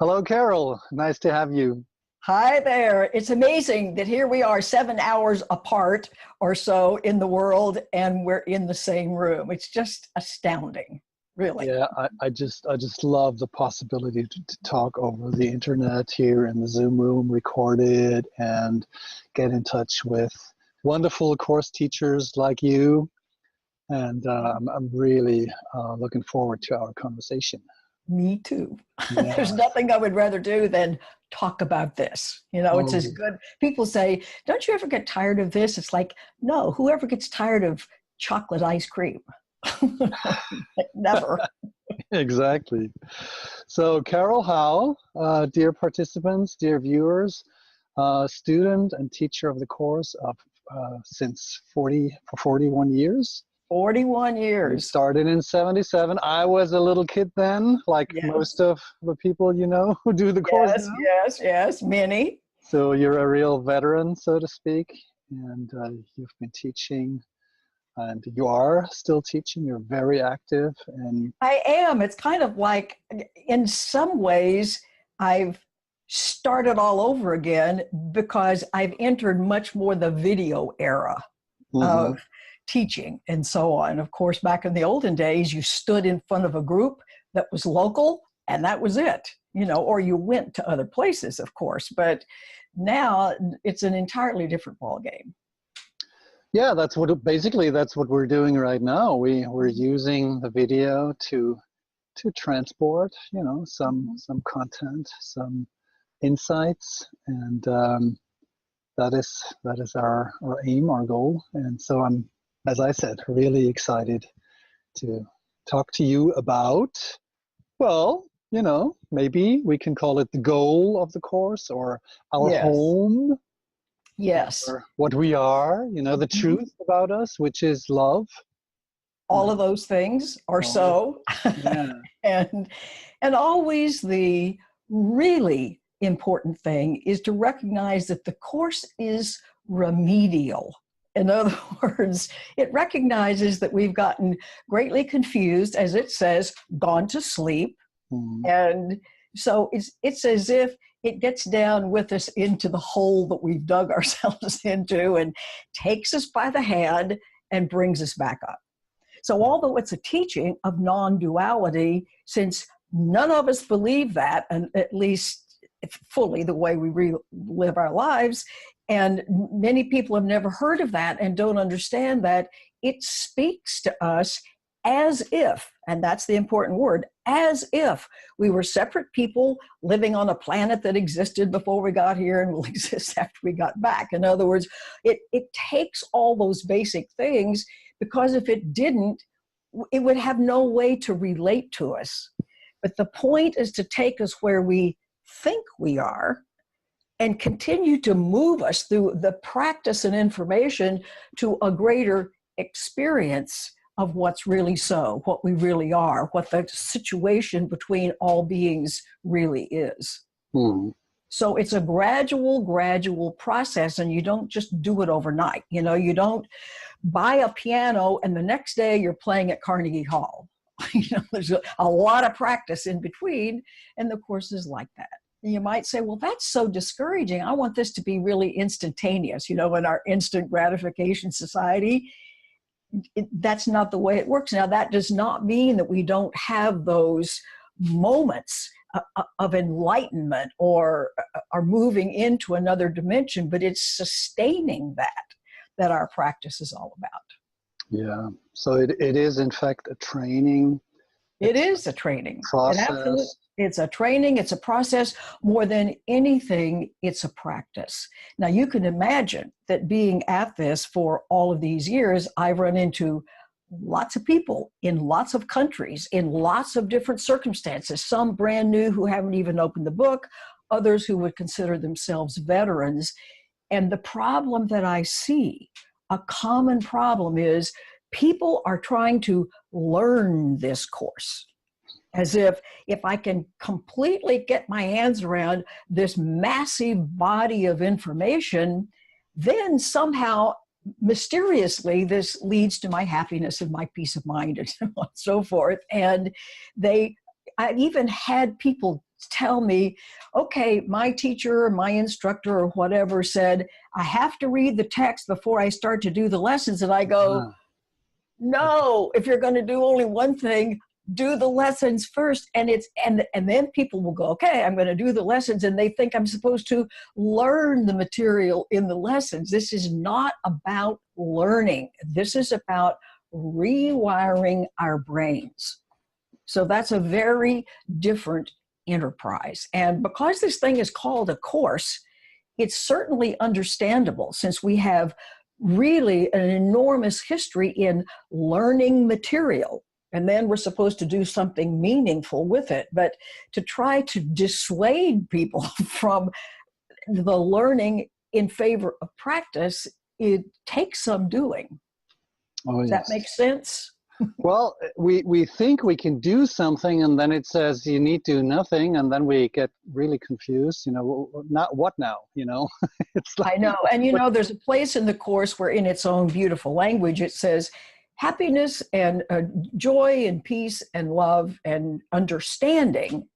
Hello, Carol. Nice to have you. Hi there. It's amazing that here we are 7 hours apart or so in the world and we're in the same room. It's just astounding, really. Yeah, I just love the possibility to talk over the internet here in the Zoom room, record it, and get in touch with wonderful course teachers like you. And I'm really looking forward to our conversation. Me too. Yeah. There's nothing I would rather do than talk about this. You know, it's as good. People say, don't you ever get tired of this? It's like, no, whoever gets tired of chocolate ice cream? Never. Exactly. So Carol Howe, dear participants, dear viewers, student and teacher of the course of since 41 years. 41 We years. started in 77. I was a little kid then, like Yes. most of the people you know who do the course now. Yes, many. So you're a real veteran, so to speak, and you've been teaching, and you are still teaching. You're very active, and I am. It's kind of like, in some ways, I've started all over again because I've entered much more the video era of teaching and so on. Of course, back in the olden days, you stood in front of a group that was local and that was it, you know, or you went to other places, of course. But now it's an entirely different ballgame. yeah, that's what we're doing right now. We're using the video to transport, you know, some content, some insights, and that is our aim, our goal. And so I'm, as I said, really excited to talk to you about, well, you know, maybe we can call it the goal of the course, or our home. Yes. Or what we are, you know, the truth about us, which is love. All of those things are so. Yeah. and always the really important thing is to recognize that the course is remedial. In other words, it recognizes that we've gotten greatly confused, as it says, gone to sleep. And so it's as if it gets down with us into the hole that we've dug ourselves into and takes us by the hand and brings us back up. So although it's a teaching of non-duality, since none of us believe that, and at least fully the way we live our lives, and many people have never heard of that and don't understand that, it speaks to us as if, and that's the important word, as if we were separate people living on a planet that existed before we got here and will exist after we got back. In other words, it takes all those basic things, because if it didn't, it would have no way to relate to us. But the point is to take us where we think we are and continue to move us through the practice and information to a greater experience of what's really so, what we really are, what the situation between all beings really is. So it's a gradual process, and you don't just do it overnight. You know, you don't buy a piano and the next day you're playing at Carnegie Hall. You know, there's a lot of practice in between, and the course is like that. And you might say, well, that's so discouraging. I want this to be really instantaneous. You know, in our instant gratification society, that's not the way it works. Now, that does not mean that we don't have those moments of enlightenment or are moving into another dimension, but it's sustaining that our practice is all about. Yeah. So it is, in fact, a training. It is a training. Process. It's a training. It's a process. More than anything, it's a practice. Now, you can imagine that being at this for all of these years, I've run into lots of people in lots of countries, in lots of different circumstances, some brand new who haven't even opened the book, others who would consider themselves veterans. And the problem that I see, a common problem, is people are trying to learn this course, as if I can completely get my hands around this massive body of information, then somehow mysteriously this leads to my happiness and my peace of mind and so on and so forth. And I've even had people tell me, okay, my teacher or my instructor or whatever said, I have to read the text before I start to do the lessons. And I go, no, if you're going to do only one thing, do the lessons first. And then people will go, okay, I'm going to do the lessons. And they think I'm supposed to learn the material in the lessons. This is not about learning. This is about rewiring our brains. So that's a very different enterprise. And because this thing is called a course, it's certainly understandable since we have really an enormous history in learning material. And then we're supposed to do something meaningful with it. But to try to dissuade people from the learning in favor of practice, it takes some doing. Oh, Does that make sense? Well, we think we can do something, and then it says you need to do nothing, and then we get really confused. Not what now? It's like, I know, and there's a place in the course where, in its own beautiful language, it says happiness and joy and peace and love and understanding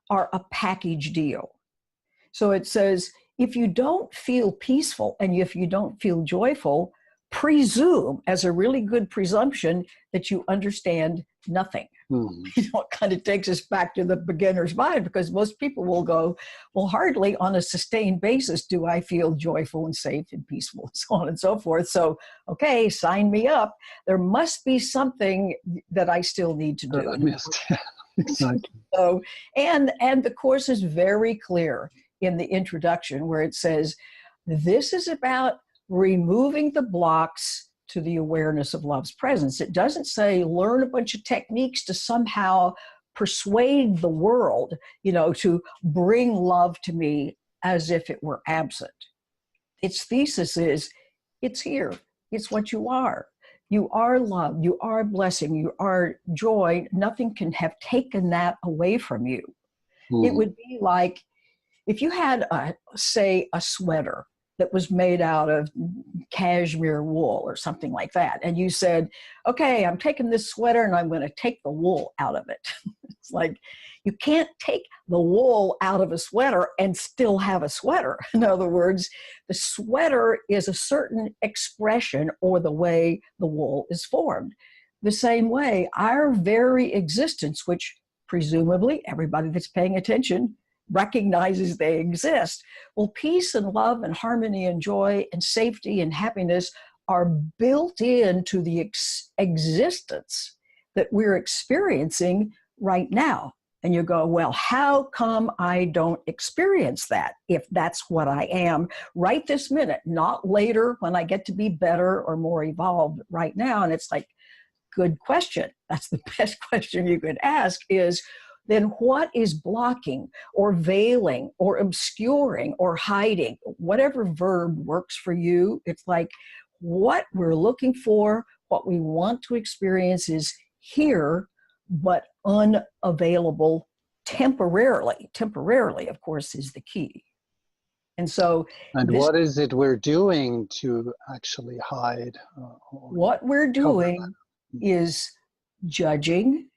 are a package deal. So it says if you don't feel peaceful and if you don't feel joyful, presume as a really good presumption that you understand nothing. It kind of takes us back to the beginner's mind, because most people will go, well, hardly on a sustained basis do I feel joyful and safe and peaceful and so on and so forth. So, okay, sign me up. There must be something that I still need to do. I missed. Exactly. So, and the course is very clear in the introduction where it says, this is about removing the blocks to the awareness of love's presence. It doesn't say learn a bunch of techniques to somehow persuade the world, to bring love to me as if it were absent. Its thesis is, it's here. It's what you are. You are love. You are blessing. You are joy. Nothing can have taken that away from you. It would be like if you had, say, a sweater that was made out of cashmere wool or something like that. And you said, okay, I'm taking this sweater and I'm going to take the wool out of it. It's like, you can't take the wool out of a sweater and still have a sweater. In other words, the sweater is a certain expression or the way the wool is formed. The same way, our very existence, which presumably everybody that's paying attention recognizes they exist. Well, peace and love and harmony and joy and safety and happiness are built into the existence that we're experiencing right now. And you go, well, how come I don't experience that if that's what I am right this minute, not later when I get to be better or more evolved right now? And it's like, good question. That's the best question you could ask is, then what is blocking or veiling or obscuring or hiding? Whatever verb works for you, it's like what we're looking for, what we want to experience is here, but unavailable temporarily. Temporarily, of course, is the key. And so... And what is it we're doing to actually hide? What we're doing is judging,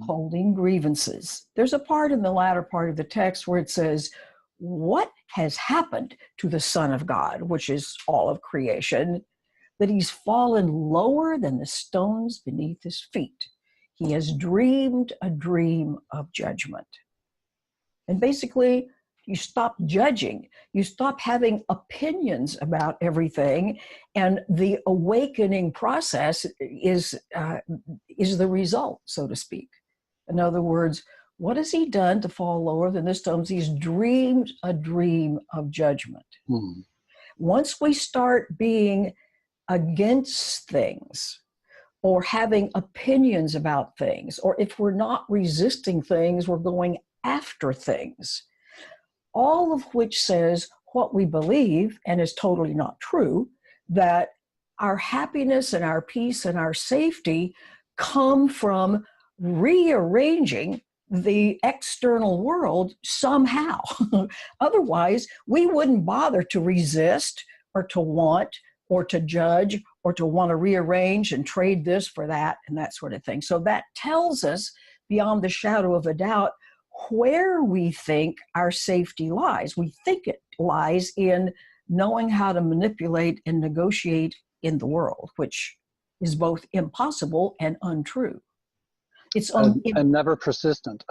holding grievances. There's a part in the latter part of the text where it says, what has happened to the Son of God, which is all of creation, that he's fallen lower than the stones beneath his feet. He has dreamed a dream of judgment. And basically, you stop judging. You stop having opinions about everything. And the awakening process is the result, so to speak. In other words, what has he done to fall lower than the stones? He's dreamed a dream of judgment. Once we start being against things or having opinions about things, or if we're not resisting things, we're going after things, all of which says what we believe, and is totally not true, that our happiness and our peace and our safety come from rearranging the external world somehow. Otherwise, we wouldn't bother to resist or to want or to judge or to want to rearrange and trade this for that and that sort of thing. So that tells us beyond the shadow of a doubt where we think our safety lies. We think it lies in knowing how to manipulate and negotiate in the world, which is both impossible and untrue. It's and never persistent.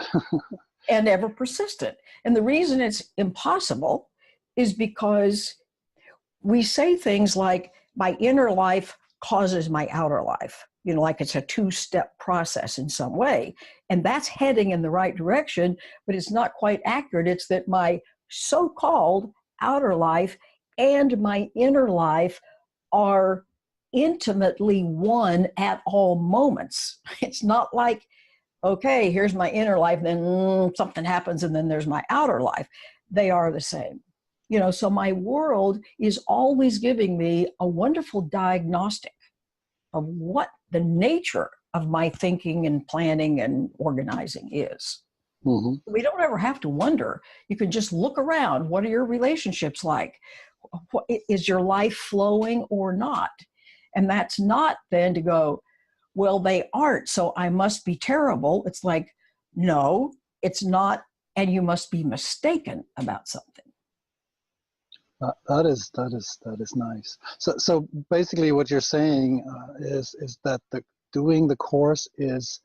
and ever persistent. And the reason it's impossible is because we say things like, my inner life causes my outer life. You know, like it's a two-step process in some way. And that's heading in the right direction, but it's not quite accurate. It's that my so-called outer life and my inner life are intimately one at all moments. It's not like, okay, here's my inner life, then something happens, and then there's my outer life. They are the same. You know, so my world is always giving me a wonderful diagnostic of what the nature of my thinking and planning and organizing is. Mm-hmm. We don't ever have to wonder. You can just look around. What are your relationships like? Is your life flowing or not? And that's not then to go, well, they aren't, so I must be terrible. It's like, no, it's not, and you must be mistaken about something. That is nice. So basically, what you're saying is that doing the course is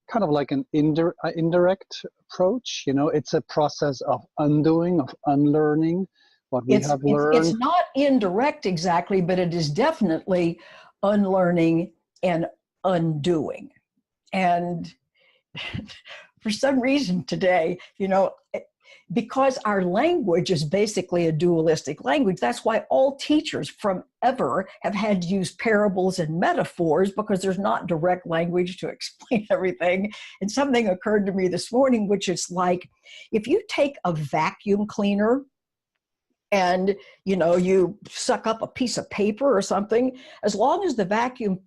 kind of like an indirect approach. You know, it's a process of undoing, of unlearning what we have learned. It's not indirect exactly, but it is definitely unlearning and undoing. And for some reason today, you know, because our language is basically a dualistic language, that's why all teachers from ever have had to use parables and metaphors, because there's not direct language to explain everything. And something occurred to me this morning, which is like, if you take a vacuum cleaner and, you know, you suck up a piece of paper or something, as long as the vacuum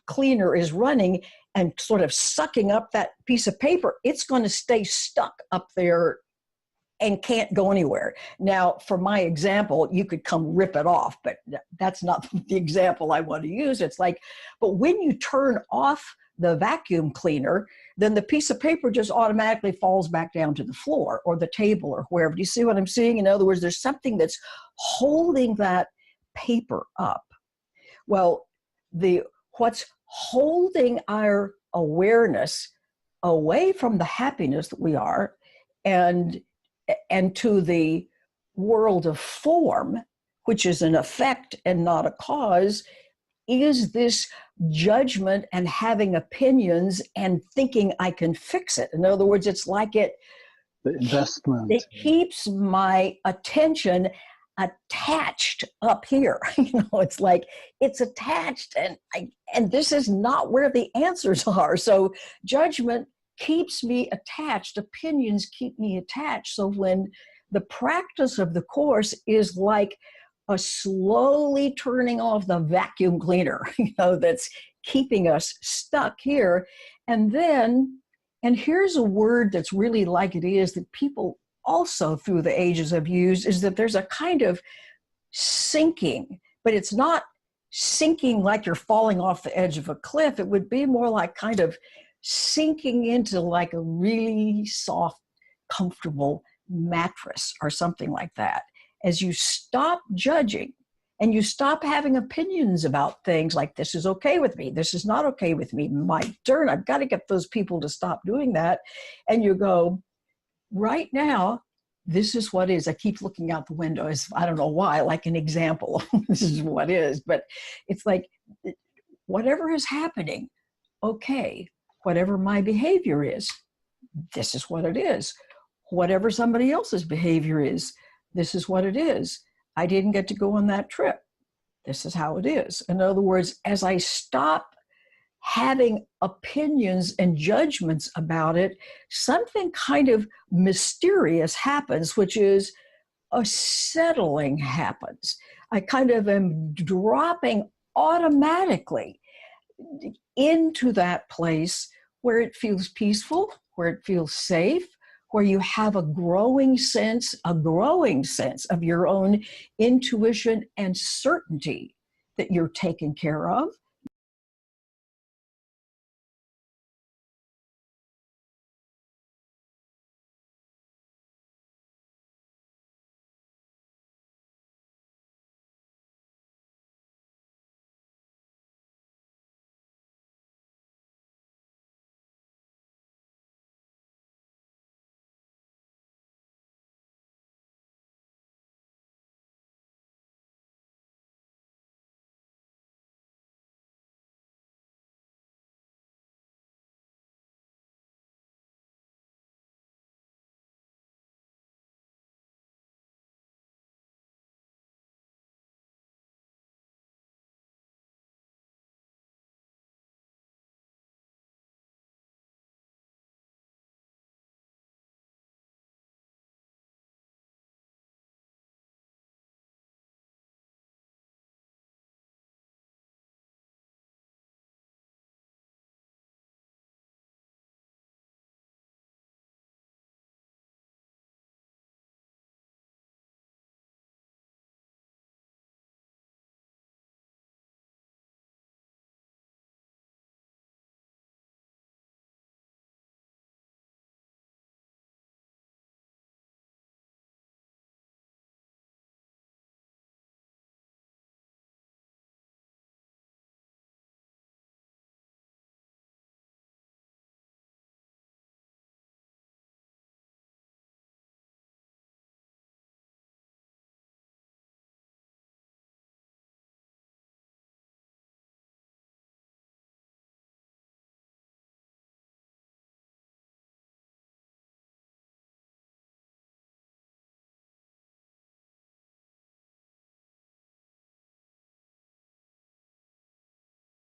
cleaner is running and sort of sucking up that piece of paper, it's going to stay stuck up there and can't go anywhere. Now, for my example, you could come rip it off, but that's not the example I want to use. It's like, but when you turn off the vacuum cleaner, then the piece of paper just automatically falls back down to the floor or the table or wherever. Do you see what I'm saying? In other words, there's something that's holding that paper up. Well, what's holding our awareness away from the happiness that we are and to the world of form, which is an effect and not a cause, is this judgment and having opinions and thinking I can fix it. In other words, it's like the investment. It keeps my attention attached up here. You know, it's like it's attached, and this is not where the answers are. So judgment keeps me attached, opinions keep me attached. So when the practice of the course is like a slowly turning off the vacuum cleaner, you know, that's keeping us stuck here. And here's a word that's really like it is that people also through the ages have used, is that there's a kind of sinking, but it's not sinking like you're falling off the edge of a cliff. It would be more like kind of sinking into like a really soft, comfortable mattress or something like that. As you stop judging and you stop having opinions about things like, this is okay with me, this is not okay with me, my turn, I've got to get those people to stop doing that. And you go, right now, this is what is. I keep looking out the window as, I don't know why, like an example. This is what is. But it's like, whatever is happening, okay, whatever my behavior is, this is what it is. Whatever somebody else's behavior is, this is what it is. I didn't get to go on that trip. This is how it is. In other words, as I stop having opinions and judgments about it, something kind of mysterious happens, which is a settling happens. I kind of am dropping automatically into that place where it feels peaceful, where it feels safe, where you have a growing sense of your own intuition and certainty that you're taken care of.